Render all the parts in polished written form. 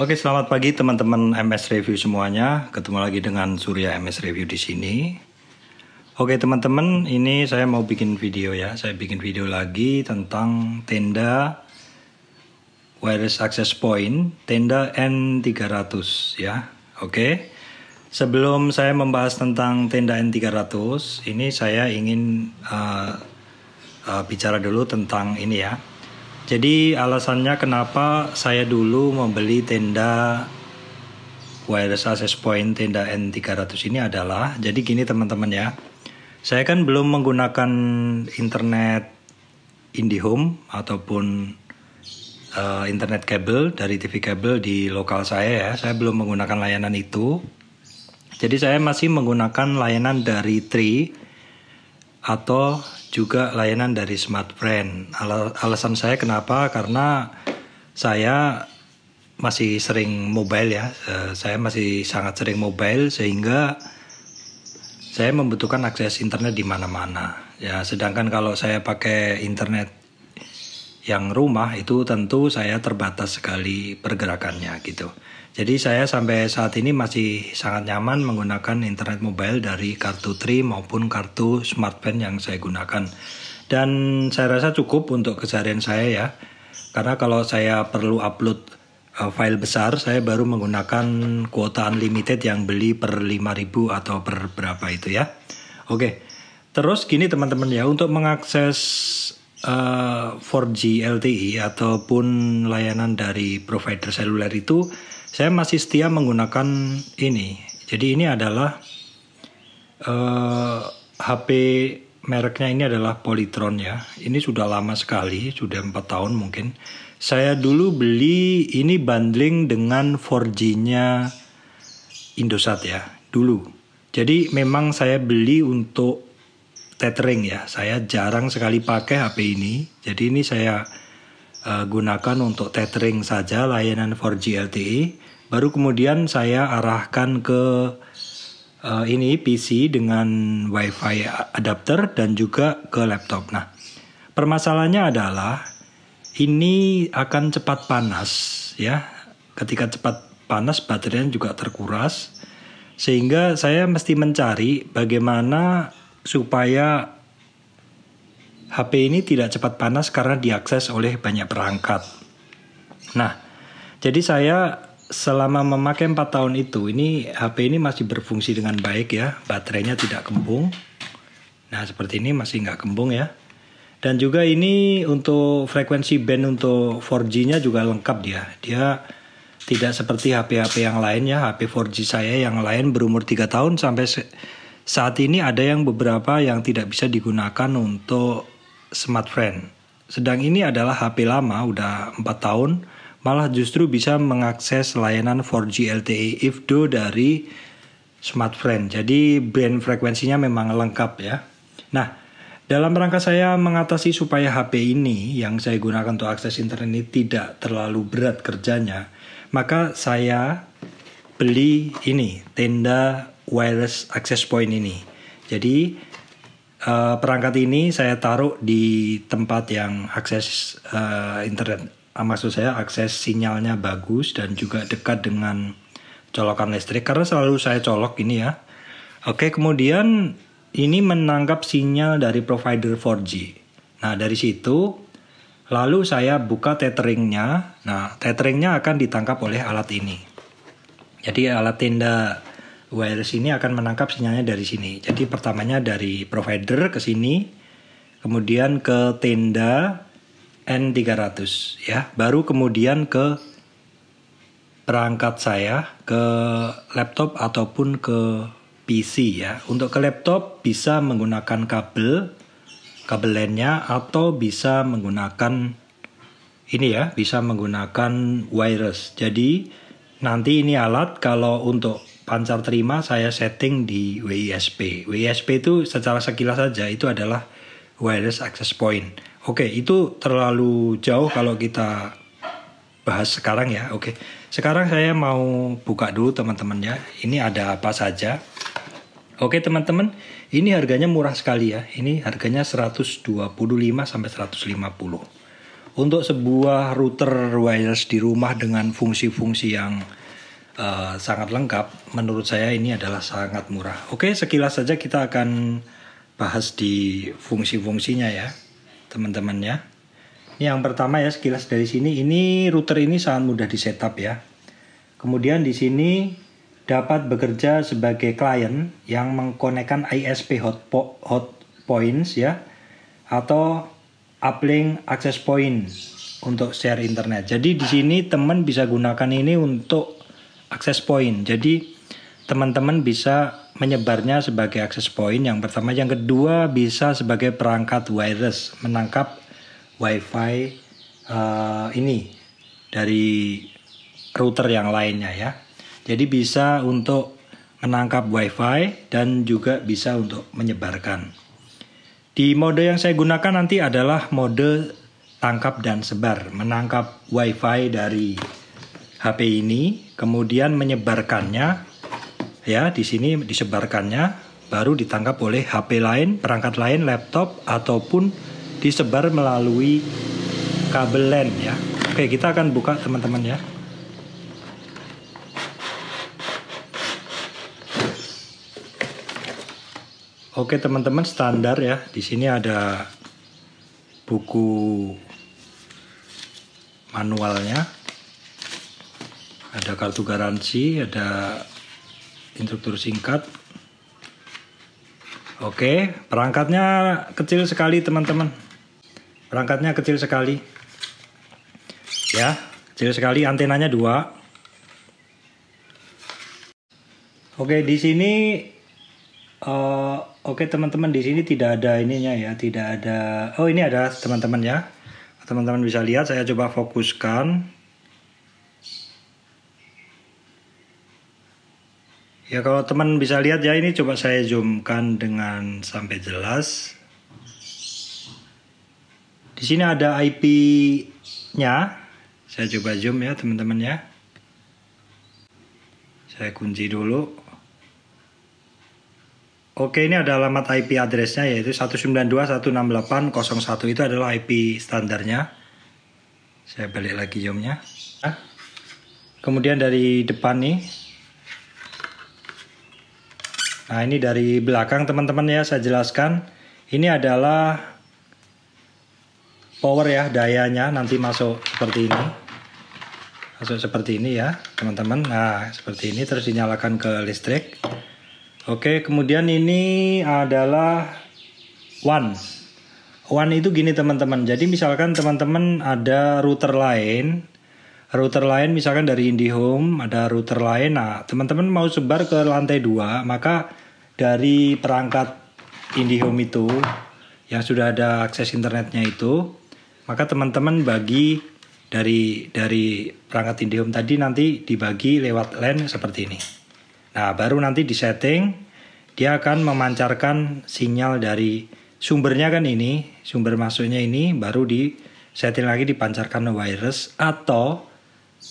Oke, selamat pagi teman-teman MS Review semuanya. Ketemu lagi dengan Surya MS Review di sini. Oke, teman-teman, ini saya mau bikin video ya. Saya bikin video lagi tentang tenda wireless access point, tenda N300 ya. Oke. Sebelum saya membahas tentang tenda N300, ini saya ingin bicara dulu tentang ini ya. Jadi alasannya kenapa saya dulu membeli tenda wireless access point tenda N300 ini adalah, jadi gini teman-teman ya. Saya kan belum menggunakan internet IndiHome ataupun internet kabel dari TV kabel di lokal saya ya. Saya belum menggunakan layanan itu. Jadi saya masih menggunakan layanan dari Tri atau juga layanan dari Smartfren. Alasan saya kenapa? Karena saya masih sering mobile ya. Saya masih sangat sering mobile sehingga saya membutuhkan akses internet di mana-mana. Ya, sedangkan kalau saya pakai internet yang rumah itu tentu saya terbatas sekali pergerakannya gitu. Jadi saya sampai saat ini masih sangat nyaman menggunakan internet mobile dari kartu Tri maupun kartu Smartfren yang saya gunakan. Dan saya rasa cukup untuk keseharian saya ya. Karena kalau saya perlu upload file besar, saya baru menggunakan kuota unlimited yang beli per 5.000 atau per berapa itu ya. Oke, terus gini teman-teman ya, untuk mengakses 4G LTE ataupun layanan dari provider seluler itu, saya masih setia menggunakan ini. Jadi ini adalah HP mereknya ini adalah Polytron ya. Ini sudah lama sekali, sudah 4 tahun mungkin. Saya dulu beli ini bundling dengan 4G-nya Indosat ya, dulu. Jadi memang saya beli untuk tethering ya. Saya jarang sekali pakai HP ini. Jadi ini saya gunakan untuk tethering saja layanan 4G LTE. Baru kemudian saya arahkan ke ini PC dengan WiFi adapter dan juga ke laptop. Nah, permasalahannya adalah ini akan cepat panas ya. Ketika cepat panas baterainya juga terkuras. Sehingga saya mesti mencari bagaimana supaya HP ini tidak cepat panas karena diakses oleh banyak perangkat. Nah, jadi saya selama memakai 4 tahun itu, ini HP ini masih berfungsi dengan baik ya. Baterainya tidak kembung. Nah, seperti ini masih nggak kembung ya. Dan juga ini untuk frekuensi band untuk 4G-nya juga lengkap dia. Dia tidak seperti HP-HP yang lain ya. HP 4G saya yang lain berumur 3 tahun sampai saat ini ada yang beberapa yang tidak bisa digunakan untuk Smartfren. Sedang ini adalah HP lama, udah 4 tahun, malah justru bisa mengakses layanan 4G LTE IFDO dari Smartfren. Jadi band frekuensinya memang lengkap ya. Nah, dalam rangka saya mengatasi supaya HP ini yang saya gunakan untuk akses internet ini tidak terlalu berat kerjanya, maka saya beli ini, tenda wireless access point ini. Jadi perangkat ini saya taruh di tempat yang akses internet, maksud saya akses sinyalnya bagus dan juga dekat dengan colokan listrik, karena selalu saya colok ini ya. Oke, kemudian ini menangkap sinyal dari provider 4G. Nah, dari situ lalu saya buka tetheringnya. Nah, tetheringnya akan ditangkap oleh alat ini. Jadi alat tenda wireless ini akan menangkap sinyalnya dari sini. Jadi pertamanya dari provider ke sini, kemudian ke tenda N300 ya. Baru kemudian ke perangkat saya, ke laptop ataupun ke PC ya. Untuk ke laptop bisa menggunakan kabel LAN-nya atau bisa menggunakan ini ya, bisa menggunakan wireless. Jadi nanti ini alat kalau untuk pancar terima saya setting di WISP. WISP itu secara sekilas saja itu adalah wireless access point. Oke, itu terlalu jauh kalau kita bahas sekarang ya. Oke, sekarang saya mau buka dulu teman-teman ya. Ini ada apa saja. Oke teman-teman, ini harganya murah sekali ya. Ini harganya 125 sampai 150. untuk sebuah router wireless di rumah dengan fungsi-fungsi yang sangat lengkap, menurut saya ini adalah sangat murah. Oke, sekilas saja kita akan bahas di fungsi-fungsinya ya, teman-teman ya. Ini yang pertama ya, sekilas dari sini, ini router ini sangat mudah di setup ya. Kemudian di sini dapat bekerja sebagai klien yang mengkonekkan ISP hot points ya, atau uplink access point untuk share internet. Jadi di sini teman bisa gunakan ini untuk access point. Jadi teman-teman bisa menyebarnya sebagai access point yang pertama. Yang kedua bisa sebagai perangkat wireless, menangkap wifi ini dari router yang lainnya ya. Jadi bisa untuk menangkap wifi dan juga bisa untuk menyebarkan. Di mode yang saya gunakan nanti adalah mode tangkap dan sebar, menangkap wifi dari HP ini, kemudian menyebarkannya ya, di sini disebarkannya, baru ditangkap oleh HP lain, perangkat lain, laptop, ataupun disebar melalui kabel LAN ya. Oke, kita akan buka teman-teman ya. Oke teman-teman, standar ya. Di sini ada buku manualnya, ada kartu garansi, ada instruktur singkat. Oke, perangkatnya kecil sekali teman-teman. Perangkatnya kecil sekali. Ya, kecil sekali, antenanya 2. Oke, di sini oke teman-teman, di sini tidak ada ininya ya, tidak ada. Oh, ini ada teman-teman ya. Teman-teman bisa lihat, saya coba fokuskan. Ya, kalau teman bisa lihat ya, ini coba saya zoomkan dengan sampai jelas. Di sini ada IP-nya. Saya coba zoom ya, teman-teman ya. Saya kunci dulu. Oke, ini ada alamat IP address-nya, yaitu 192.168.01. Itu adalah IP standarnya. Saya balik lagi zoom-nya. Kemudian dari depan nih. Nah, ini dari belakang teman-teman ya, saya jelaskan. Ini adalah power ya, dayanya nanti masuk seperti ini. Masuk seperti ini ya, teman-teman. Nah, seperti ini, terus dinyalakan ke listrik. Oke, kemudian ini adalah WAN. WAN itu gini teman-teman. Jadi misalkan teman-teman ada router lain misalkan dari IndiHome, ada router lain. Nah, teman-teman mau sebar ke lantai 2, maka dari perangkat IndiHome itu yang sudah ada akses internetnya itu, maka teman-teman bagi dari perangkat IndiHome tadi nanti dibagi lewat LAN seperti ini. Nah, baru nanti di setting, dia akan memancarkan sinyal dari sumbernya kan ini, sumber masuknya ini, baru di setting lagi dipancarkan wireless, atau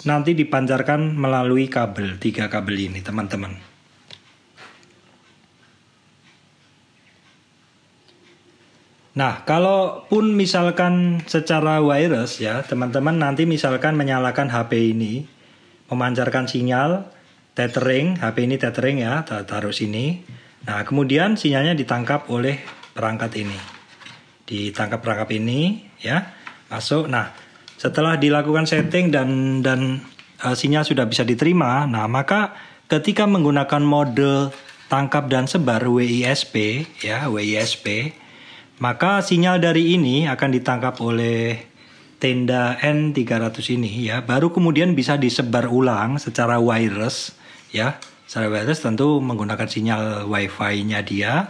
nanti dipancarkan melalui kabel, 3 kabel ini teman-teman. Nah, kalaupun misalkan secara wireless ya, teman-teman nanti misalkan menyalakan HP ini, memancarkan sinyal, tethering, HP ini tethering ya, taruh sini. Nah, kemudian sinyalnya ditangkap oleh perangkat ini. Ditangkap perangkat ini ya, masuk. Nah, setelah dilakukan setting dan sinyal sudah bisa diterima, nah maka ketika menggunakan mode tangkap dan sebar WISP ya, WISP, maka sinyal dari ini akan ditangkap oleh tenda N300 ini ya, baru kemudian bisa disebar ulang secara wireless ya, secara wireless tentu menggunakan sinyal wifi-nya dia,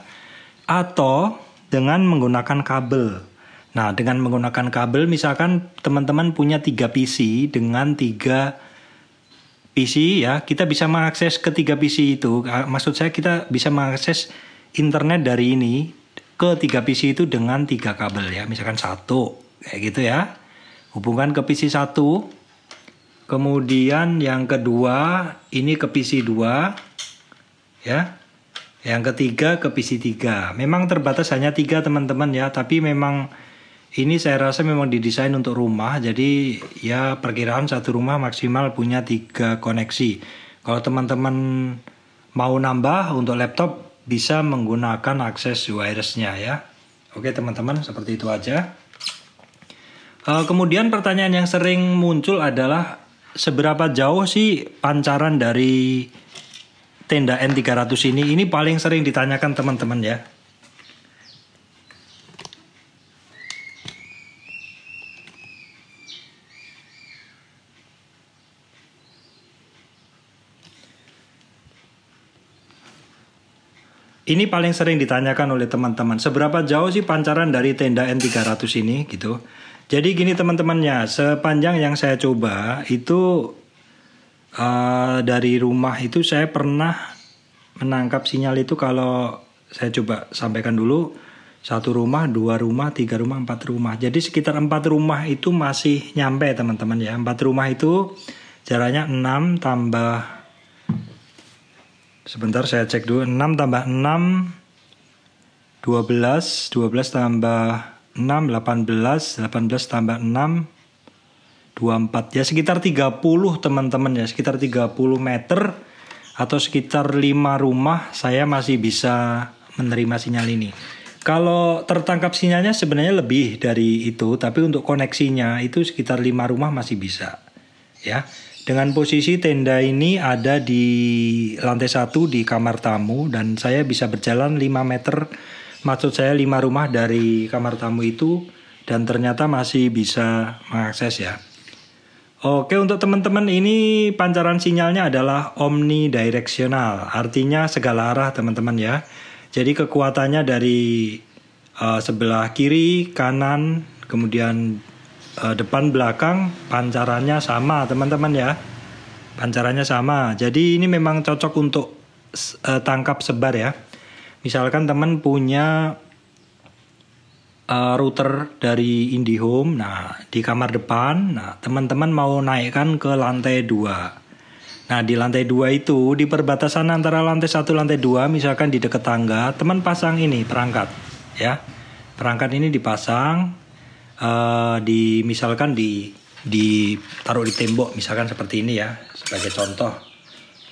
atau dengan menggunakan kabel. Nah, dengan menggunakan kabel, misalkan teman-teman punya 3 PC dengan 3 PC ya, kita bisa mengakses ke 3 PC itu. Maksud saya kita bisa mengakses internet dari ini ke 3 PC itu dengan 3 kabel ya, misalkan 1 kayak gitu ya. Hubungkan ke PC 1. Kemudian yang kedua ini ke PC 2 ya. Yang ketiga ke PC 3. Memang terbatas hanya 3 teman-teman ya, tapi memang Ini saya rasa memang didesain untuk rumah, jadi ya perkiraan satu rumah maksimal punya 3 koneksi. Kalau teman-teman mau nambah untuk laptop bisa menggunakan akses wireless-nya ya. Oke teman-teman, seperti itu aja. Kemudian pertanyaan yang sering muncul adalah seberapa jauh sih pancaran dari tenda N300 ini? Ini paling sering ditanyakan teman-teman ya. Ini paling sering ditanyakan oleh teman-teman, seberapa jauh sih pancaran dari tenda N300 ini gitu. Jadi gini teman-temannya, sepanjang yang saya coba itu dari rumah itu saya pernah menangkap sinyal itu kalau saya coba sampaikan dulu, 1 rumah, 2 rumah, 3 rumah, 4 rumah. Jadi sekitar 4 rumah itu masih nyampe teman-teman ya. 4 rumah itu jaraknya 6 tambah, sebentar saya cek dulu, 6 tambah 6, 12, 12 tambah 6, 18, 18 tambah 6, 24. Ya sekitar 30 teman-teman ya, sekitar 30 meter atau sekitar 5 rumah saya masih bisa menerima sinyal ini. Kalau tertangkap sinyalnya sebenarnya lebih dari itu, tapi untuk koneksinya itu sekitar 5 rumah masih bisa ya. Dengan posisi tenda ini ada di lantai 1 di kamar tamu dan saya bisa berjalan 5 meter, maksud saya 5 rumah dari kamar tamu itu, dan ternyata masih bisa mengakses ya. Oke, untuk teman-teman ini pancaran sinyalnya adalah omnidirectional, artinya segala arah teman-teman ya. Jadi kekuatannya dari sebelah kiri, kanan, kemudian depan belakang pancarannya sama teman-teman ya, pancarannya sama. Jadi ini memang cocok untuk tangkap sebar ya. Misalkan teman punya router dari IndiHome, nah di kamar depan, nah teman-teman mau naikkan ke lantai 2. Nah di lantai 2 itu di perbatasan antara lantai 1 lantai 2, misalkan di dekat tangga, teman pasang ini perangkat ya. Perangkat ini dipasang misalkan ditaruh di tembok, misalkan seperti ini ya, sebagai contoh,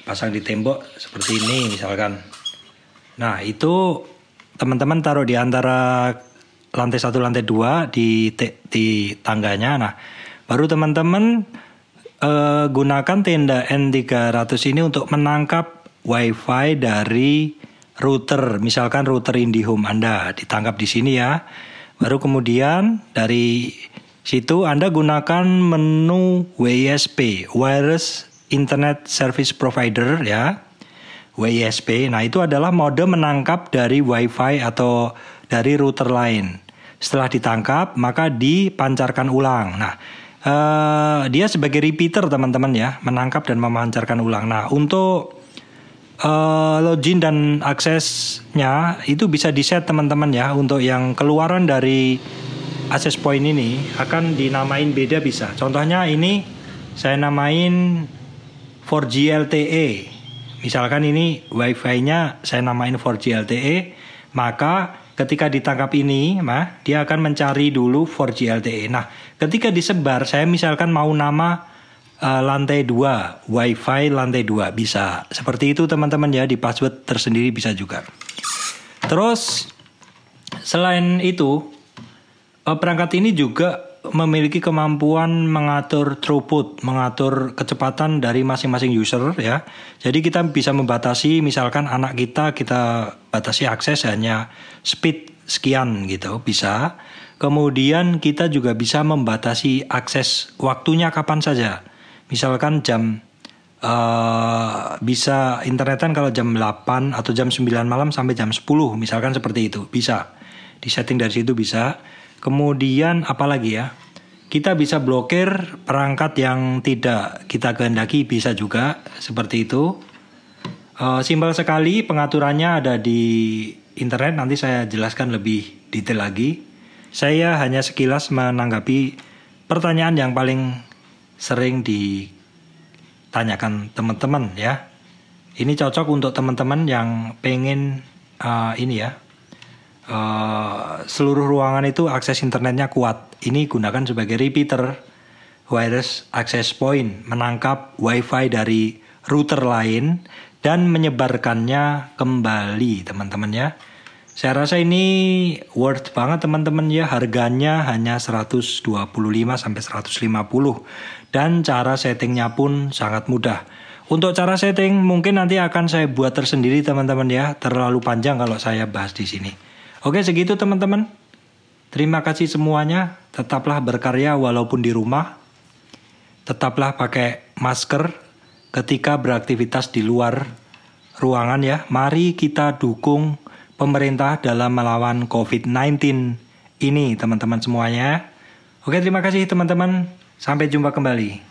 pasang di tembok seperti ini misalkan. Nah itu teman-teman taruh di antara lantai 1 lantai 2 di tangganya. Nah baru teman-teman gunakan tenda N300 ini untuk menangkap wifi dari router, misalkan router IndiHome Anda ditangkap di sini ya. Baru kemudian dari situ Anda gunakan menu WISP, Wireless Internet Service Provider ya, WISP. Nah itu adalah mode menangkap dari WiFi atau dari router lain. Setelah ditangkap maka dipancarkan ulang. Nah dia sebagai repeater teman-teman ya, menangkap dan memancarkan ulang. Nah untuk login dan aksesnya itu bisa di-set teman-teman ya. Untuk yang keluaran dari access point ini akan dinamain beda bisa. Contohnya ini saya namain 4G LTE. Misalkan ini wifi-nya saya namain 4G LTE, maka ketika ditangkap ini, dia akan mencari dulu 4G LTE. Nah, ketika disebar, saya misalkan mau nama lantai 2, wifi lantai 2 bisa. Seperti itu teman-teman ya, di password tersendiri bisa juga. Terus selain itu, perangkat ini juga memiliki kemampuan mengatur throughput, mengatur kecepatan dari masing-masing user ya. Jadi kita bisa membatasi, misalkan anak kita batasi akses hanya speed sekian gitu, bisa. Kemudian kita juga bisa membatasi akses waktunya kapan saja. Misalkan jam bisa internetan kalau jam 8 atau jam 9 malam sampai jam 10 misalkan seperti itu, bisa di setting dari situ bisa. Kemudian apalagi ya, kita bisa blokir perangkat yang tidak kita kehendaki, bisa juga seperti itu. Simpel sekali pengaturannya, ada di internet, nanti saya jelaskan lebih detail lagi. Saya hanya sekilas menanggapi pertanyaan yang paling sering ditanyakan teman-teman ya. Ini cocok untuk teman-teman yang pengen seluruh ruangan itu akses internetnya kuat. Ini gunakan sebagai repeater wireless access point, menangkap wifi dari router lain dan menyebarkannya kembali, teman-teman ya. Saya rasa ini worth banget teman-teman ya, harganya hanya 125 sampai 150 dan cara settingnya pun sangat mudah. Untuk cara setting mungkin nanti akan saya buat tersendiri teman-teman ya, terlalu panjang kalau saya bahas di sini. Oke, segitu teman-teman. Terima kasih semuanya, tetaplah berkarya walaupun di rumah. Tetaplah pakai masker ketika beraktivitas di luar ruangan ya. Mari kita dukung pemerintah dalam melawan COVID-19 ini teman-teman semuanya. Oke, terima kasih teman-teman. Sampai jumpa kembali.